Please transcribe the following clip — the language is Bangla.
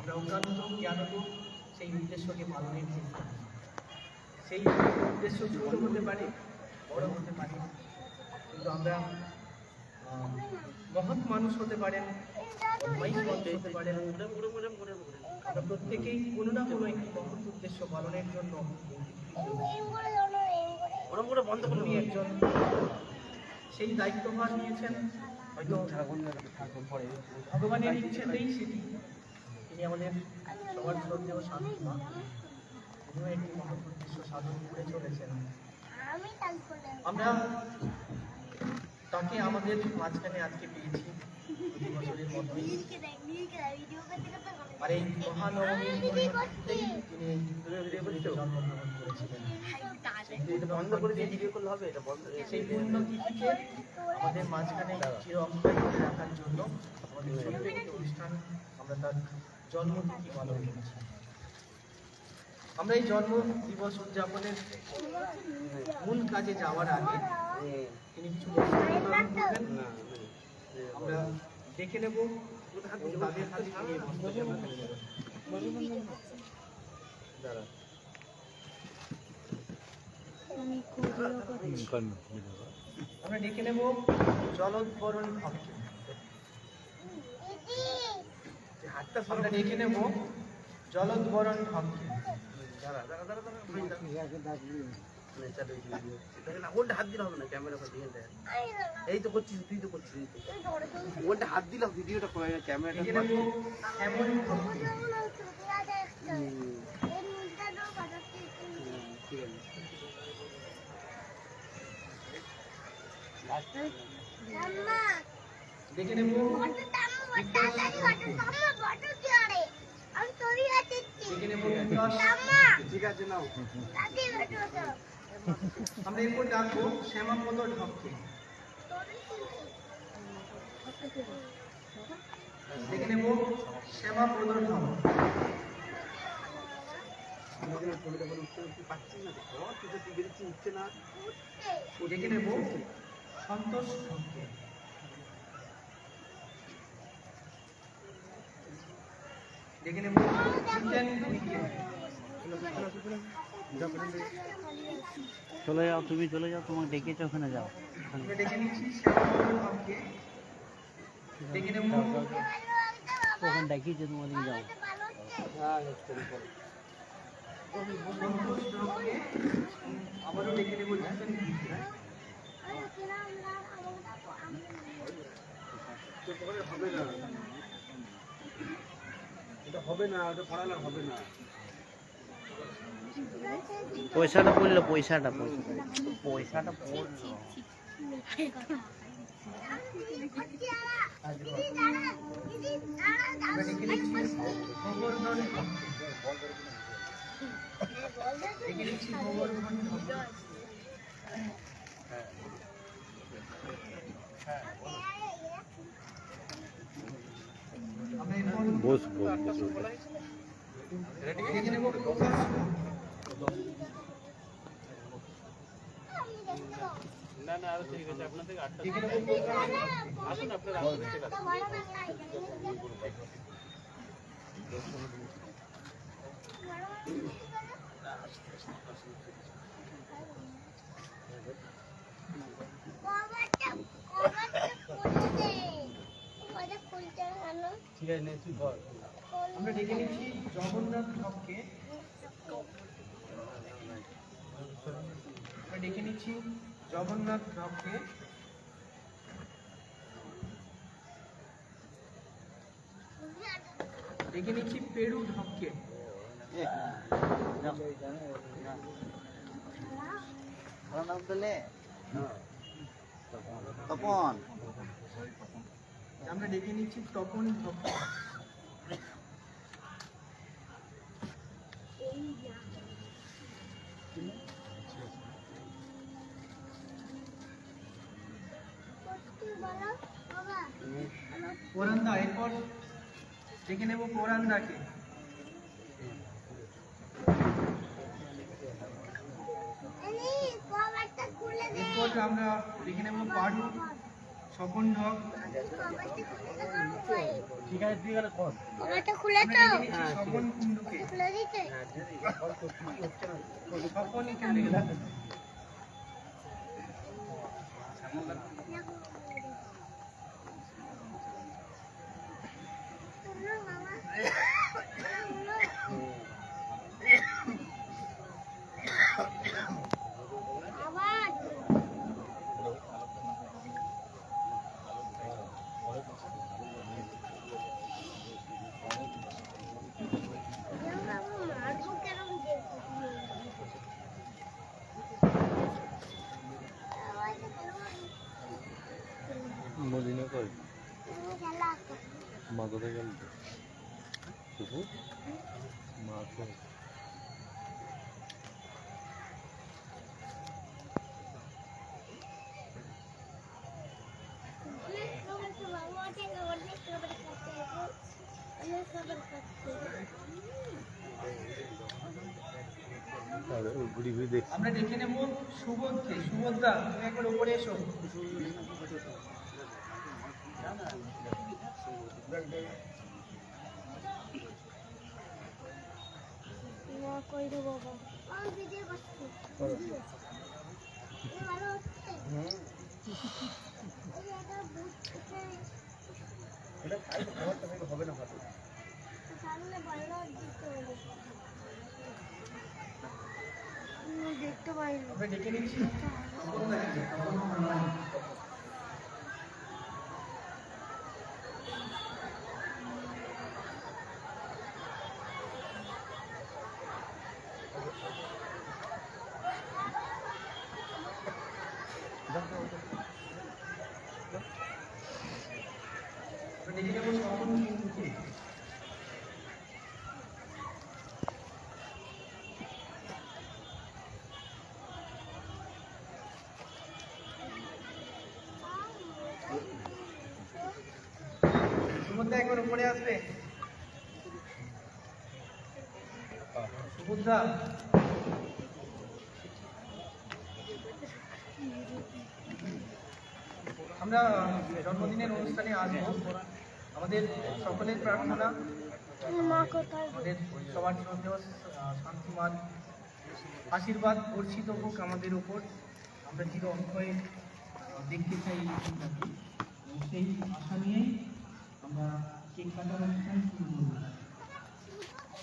আমরা অজ্ঞানত জ্ঞানত সেই উদ্দেশ্যকে পালনের চেষ্টা করি। সেই উদ্দেশ্য ছোট হতে পারে, বড় হতে পারে, কিন্তু আমরা মহৎ মানুষ হতে পারেন, অন্যায় মানুষ হতে পারেন, আমরা প্রত্যেকেই কোনো না কোনো একটি মহৎ উদ্দেশ্য পালনের জন্য একজন সেই দায়িত্বভার নিয়েছেন। হয়তো ভগবানের ইচ্ছেতেই সেটি, তিনি আমাদের সবার শ্রদ্ধেয় শান্তি মা, তিনিও একটি মহৎ উদ্দেশ্য সাধন করে চলেছেন। আমরা তাকে আমাদের মাঝখানে আজকে পেয়েছি প্রতি বছরের মধ্যেই। আর এই মহানবমীর তিনি জন্মগ্রহণ করেছিলেন। সেই পুণ্যতিথিকে আমাদের মাঝখানে চির অক্ষয় করে রাখার জন্য আমাদের ছোট্ট একটি অনুষ্ঠান, আমরা তার জন্মতিথি পালন করছি। আমরা এই জন্ম দিবস উদযাপনের মূল কাজে যাওয়ার আগে তিনি কিছু করবেন, আমরা দেখে নেব তাদের হাতে নিয়ে আমরা ডেকে নেব জলোদ্বরণ ভক্তি। আমরা ডেকে নেব জলোদ্বরণ ভক্তি। ওটা হাত দিলে হবে না, ক্যামেরা এই তো করছিস, তুই তো করছিস, ওটা হাত দিলে ভিডিওটা করে ক্যামেরাটা এমন ভক্তি। দেখে নেব ঠিক আছে নাও। আমরা এরপর ডাকবো শ্যামাপদ ঢপকে। দেখে নেব শ্যামাপদ ঢপ। দেখে নেব সন্তোষ ঢপকে। দেখে নেব চলে যাও, তুমি চলে যাও, তোমাকে ডেকেছে, ওখানে যাও। দেখে নিচ্ছি শ্যামাপদ ঢপকে। দেখে নেব ওখানে ডাকিয়েছে, তোমাদের যাও। আবারও ডেকে নেব হবে না, এটা হবে না, ওটা পড়ালে হবে না। পয়সাটা পড়লো, পয়সাটা পড়লো। না না, আরো ঠিক আছে, আপনার থেকে 8টা আসুন, আপনারা ঠিক আছে, তুই বল। আমরা ডেকে নিচ্ছি জগন্নাথ ঢপকে। আমরা ডেকে নিচ্ছি জগন্নাথ ঢপকে। ডেকে নিচ্ছি পেরু ঢপকে। তপন, আমরা ডেকে নিচ্ছি তপন ঢপকে। কোরান্দা, এরপর ডেকে নেব কোরান্দাকে। এরপর আমরা ডেকে নেব পারু স্বপন ঢক। ঠিক আছে তুই গেলে কর। আমরা ডেকে নিচ্ছি স্বপন কুণ্ডুকে। স্বপন কুণ্ডু। মদিনা কই মা কোথায় গেল শুধু মা আছে ঘুরি ঘুরি দেখছি আমরা ডেকে নেব সুবোধকে। সুবোধদা তুমি একবার উপরে এসো। এটা খাই খাবারটা থেকে হবে না ভালো দেখতে পাইনি। আমরা ডেকে নিচ্ছি স্বপন কুণ্ডুকে। সুবোধদা একবার উপরে আসবে। সুবোধদা আমরা জন্মদিনের অনুষ্ঠানে আসবো। আমাদের সকলের প্রার্থনা মা কোথায়? আমাদের সবার শ্রদ্ধেয় শান্তিমান আশীর্বাদ বর্ষিত হোক আমাদের উপর। আমরা চির অক্ষয়ে দেখতে চাই এই দিনটাকে। সেই আশা নিয়েই আমরা কেক কাটার অনুষ্ঠান শুরু করব।